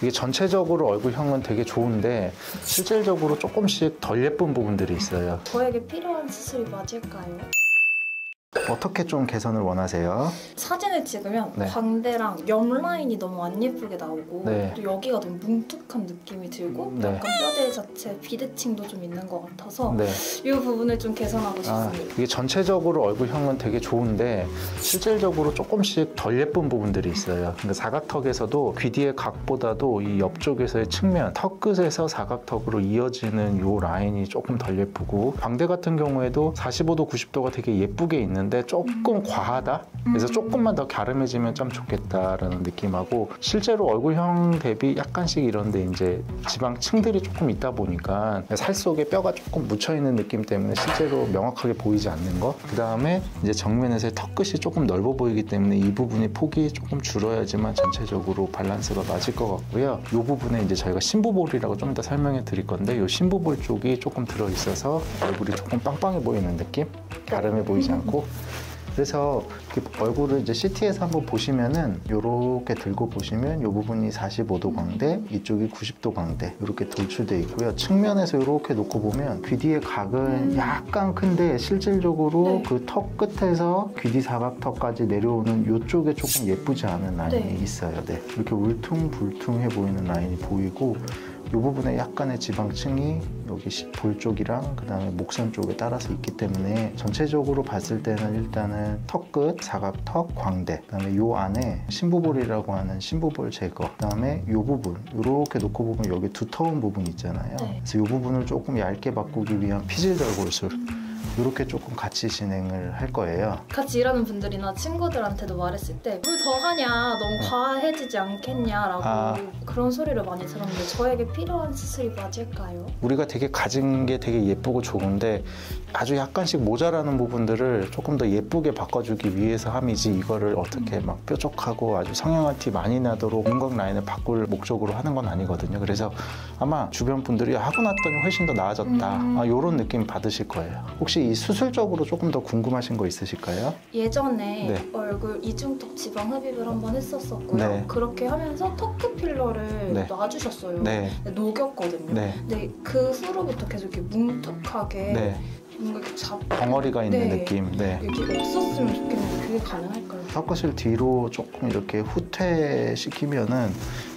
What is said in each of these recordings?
이게 전체적으로 얼굴형은 되게 좋은데 실질적으로 조금씩 덜 예쁜 부분들이 있어요. 저에게 필요한 수술이 맞을까요? 어떻게 좀 개선을 원하세요? 사진을 찍으면 네. 광대랑 옆 라인이 너무 안 예쁘게 나오고 네. 또 여기가 너무 뭉툭한 느낌이 들고 네. 약간 뼈대 자체 비대칭도 좀 있는 것 같아서 네. 이 부분을 좀 개선하고 싶습니다. 이게 전체적으로 얼굴형은 되게 좋은데 실질적으로 조금씩 덜 예쁜 부분들이 있어요. 그러니까 사각턱에서도 귀 뒤의 각보다도 이 옆쪽에서의 측면, 턱 끝에서 사각턱으로 이어지는 이 라인이 조금 덜 예쁘고, 광대 같은 경우에도 45도, 90도가 되게 예쁘게 있는데 조금 과하다? 그래서 조금만 더 갸름해지면 좀 좋겠다라는 느낌하고, 실제로 얼굴형 대비 약간씩 이런데 이제 지방층들이 조금 있다 보니까 살 속에 뼈가 조금 묻혀있는 느낌 때문에 실제로 명확하게 보이지 않는 거. 그 다음에 이제 정면에서의 턱끝이 조금 넓어 보이기 때문에 이 부분이 폭이 조금 줄어야지만 전체적으로 밸런스가 맞을 것 같고요. 이 부분에 이제 저희가 심부볼이라고 좀 이따 설명해 드릴 건데, 이 심부볼 쪽이 조금 들어있어서 얼굴이 조금 빵빵해 보이는 느낌? 갸름해 보이지 않고. 그래서 얼굴을 이제 CT에서 한번 보시면은 이렇게 들고 보시면 이 부분이 45도 광대, 이쪽이 90도 광대 이렇게 돌출되어 있고요. 측면에서 이렇게 놓고 보면 귀 뒤의 각은 약간 큰데 실질적으로 그 턱 끝에서 귀 뒤 사각턱까지 내려오는 이쪽에 조금 예쁘지 않은 라인이 있어요. 네. 이렇게 울퉁불퉁해 보이는 라인이 보이고, 이 부분에 약간의 지방층이 여기 볼 쪽이랑 그 다음에 목선 쪽에 따라서 있기 때문에 전체적으로 봤을 때는 일단은 턱끝, 사각턱, 광대, 그 다음에 이 안에 심부볼이라고 하는 심부볼 제거, 그 다음에 이 부분 이렇게 놓고 보면 여기 두터운 부분 있잖아요. 그래서 이 부분을 조금 얇게 바꾸기 위한 피질절골술, 이렇게 조금 같이 진행을 할 거예요. 같이 일하는 분들이나 친구들한테도 말했을 때 뭘 더 하냐, 너무 과해지지 않겠냐라고 그런 소리를 많이 들었는데 저에게 필요한 수술이 맞을까요? 우리가 되게 가진 게 되게 예쁘고 좋은데 아주 약간씩 모자라는 부분들을 조금 더 예쁘게 바꿔주기 위해서 함이지, 이거를 어떻게 막 뾰족하고 아주 성형한 티 많이 나도록 윤곽 라인을 바꿀 목적으로 하는 건 아니거든요. 그래서 아마 주변 분들이 하고 났더니 훨씬 더 나아졌다, 이런 느낌 받으실 거예요. 혹시 이 수술적으로 조금 더 궁금하신 거 있으실까요? 예전에 얼굴 이중턱 지방 흡입을 한번 했었었고요. 그렇게 하면서 턱끝 필러를 놔주셨어요. 녹였거든요. 근데 그 후로부터 계속 이렇게 뭉툭하게 뭔가 이렇게 덩어리가 있는 느낌. 이게 없었으면 좋겠는데 그게 가능할까요? 턱끝을 뒤로 조금 이렇게 후퇴시키면은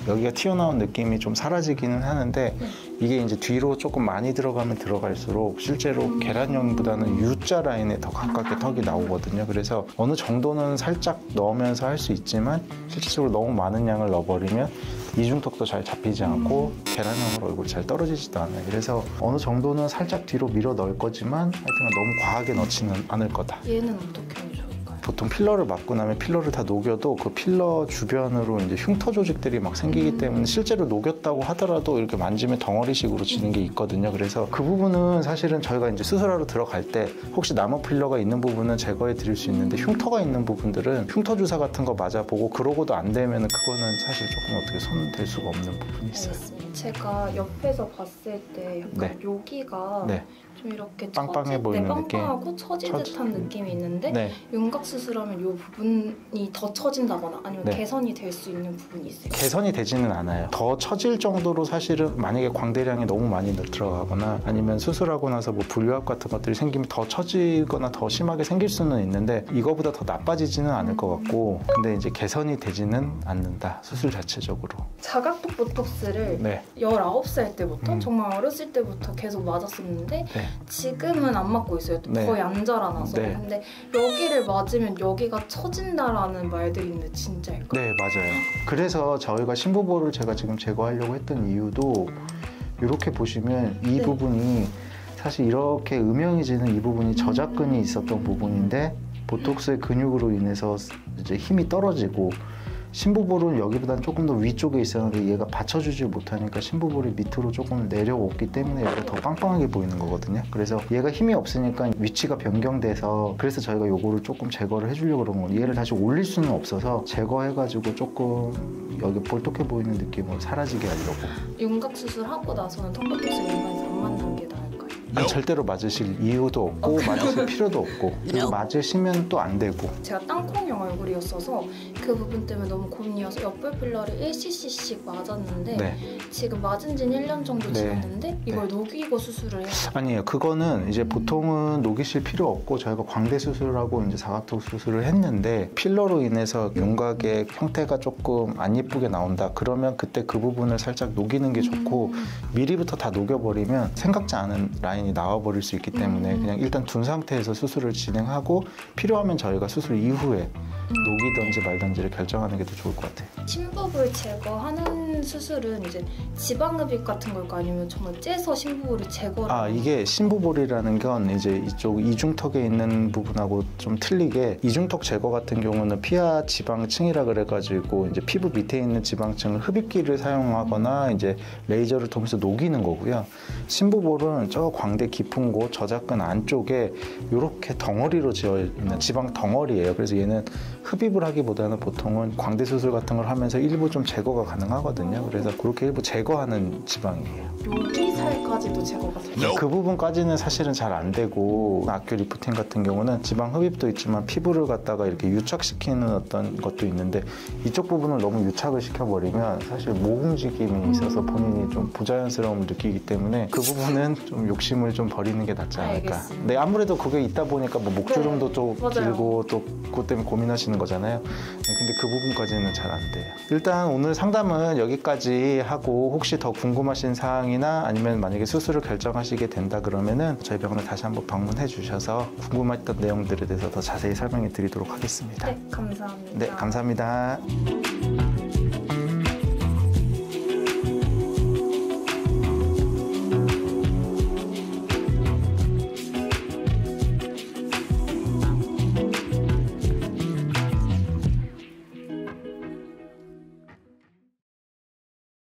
여기가 튀어나온 느낌이 좀 사라지기는 하는데, 이게 이제 뒤로 조금 많이 들어가면 들어갈수록 실제로 계란형보다는 U자 라인에 더 가깝게 턱이 나오거든요. 그래서 어느 정도는 살짝 넣으면서 할 수 있지만 실질적으로 너무 많은 양을 넣어버리면 이중턱도 잘 잡히지 않고 계란형으로 얼굴이 잘 떨어지지도 않아요. 그래서 어느 정도는 살짝 뒤로 밀어 넣을 거지만 하여튼 너무 과하게 넣지는 않을 거다. 얘는 어떻게 하면 좋을까요? 보통 필러를 맞고 나면 필러를 다 녹여도 그 필러 주변으로 이제 흉터 조직들이 막 생기기 때문에 실제로 녹였다고 하더라도 이렇게 만지면 덩어리식으로 지는 게 있거든요. 그래서 그 부분은 사실은 저희가 이제 수술하러 들어갈 때 혹시 남은 필러가 있는 부분은 제거해 드릴 수 있는데, 흉터가 있는 부분들은 흉터 주사 같은 거 맞아보고 그러고도 안 되면 그거는 사실 조금 어떻게 손 댈 수가 없는 부분이 있어요. 알겠습니다. 제가 옆에서 봤을 때 약간 여기가 좀 이렇게 빵빵해 보이는 느낌, 빵빵하고 처진 듯한 느낌이 있는데 윤곽 수술하면 이 부분이 더 처진다거나 아니면 개선이 될 수 있는 부분이 있어요? 개선이 되지는 않아요. 더 처질 정도로 사실은 만약에 광대량이 너무 많이 들어가거나 아니면 수술하고 나서 뭐 불류압 같은 것들이 생기면 더 처지거나 더 심하게 생길 수는 있는데 이거보다 더 나빠지지는 않을 것 같고, 근데 이제 개선이 되지는 않는다, 수술 자체적으로. 자각턱 보톡스를 19살 때부터 정말 어렸을 때부터 계속 맞았었는데 지금은 안 맞고 있어요. 거의 안 자라나서. 근데 여기를 맞으면 여기가 처진다라는 말들이 있는데 진짜일까요? 네, 맞아요. 그래서 저희가 심부볼을 제가 지금 제거하려고 했던 이유도 이렇게 보시면 이 부분이 사실 이렇게 음영해지는 이 부분이 저작근이 있었던 부분인데 보톡스의 근육으로 인해서 이제 힘이 떨어지고, 심부볼은 여기보다는 조금 더 위쪽에 있었는데 얘가 받쳐주지 못하니까 심부볼이 밑으로 조금 내려왔기 때문에 여기가 더 빵빵하게 보이는 거거든요. 그래서 얘가 힘이 없으니까 위치가 변경돼서, 그래서 저희가 요거를 조금 제거를 해주려고 그런 거예요. 얘를 다시 올릴 수는 없어서 제거해가지고 조금 여기 볼톡해 보이는 느낌을 사라지게 하려고. 윤곽 수술하고 나서는 턱보톡스 일반에서 안 맞는 게 나을까요? 아니, 절대로 맞으실 이유도 없고 맞으실 필요도 없고 그리고 맞으시면 또 안 되고. 제가 땅콩형 얼굴이었어서 그 부분 때문에 너무 고민이어서 옆볼 필러를 1cc씩 맞았는데 네. 지금 맞은 지는 1년 정도 지났는데 이걸 녹이고 수술을 해요. 아니에요. 그거는 이제 보통은 녹이실 필요 없고 저희가 광대 수술하고 이제 사각턱 수술을 했는데 필러로 인해서 윤곽의 형태가 조금 안 예쁘게 나온다. 그러면 그때 그 부분을 살짝 녹이는 게 좋고 미리부터 다 녹여버리면 생각지 않은 라인이 나와버릴 수 있기 때문에 그냥 일단 둔 상태에서 수술을 진행하고 필요하면 저희가 수술 이후에 녹이든지 말든지를 결정하는 게 더 좋을 것 같아요. 심부볼 제거하는 수술은 이제 지방흡입 같은 걸까 아니면 정말 째서 심부볼을 제거를? 이게 심부볼이라는 건 이제 이쪽 이중턱에 있는 부분하고 좀 틀리게 이중턱 제거 같은 경우는 피하 지방층이라 그래가지고 이제 피부 밑에 있는 지방층을 흡입기를 사용하거나 이제 레이저를 통해서 녹이는 거고요. 심부볼은 저 광대 깊은 곳 저작근 안쪽에 이렇게 덩어리로 지어 있는 지방 덩어리예요. 그래서 얘는 흡입을 하기보다는 보통은 광대 수술 같은 걸 하면서 일부 좀 제거가 가능하거든요. 그래서 그렇게 일부 제거하는 지방이에요. 여기 살까지도 제거가 돼요? 그 부분까지는 사실은 잘 안 되고 아큐 리프팅 같은 경우는 지방 흡입도 있지만 피부를 갖다가 이렇게 유착시키는 어떤 것도 있는데 이쪽 부분을 너무 유착을 시켜버리면 사실 목 움직임이 있어서 본인이 좀 부자연스러움을 느끼기 때문에 그 부분은 좀 욕심을 좀 버리는 게 낫지 않을까. 알겠습니다. 근데 아무래도 그게 있다 보니까 뭐 목주름도 좀 길고 또 그것 때문에 고민하시는 거잖아요. 근데 그 부분까지는 잘 안 돼요. 일단 오늘 상담은 여기까지 하고 혹시 더 궁금하신 사항이나 아니면 만약에 수술을 결정하시게 된다 그러면은 저희 병원에 다시 한번 방문해 주셔서 궁금했던 내용들에 대해서 더 자세히 설명해 드리도록 하겠습니다. 네, 감사합니다. 네, 감사합니다.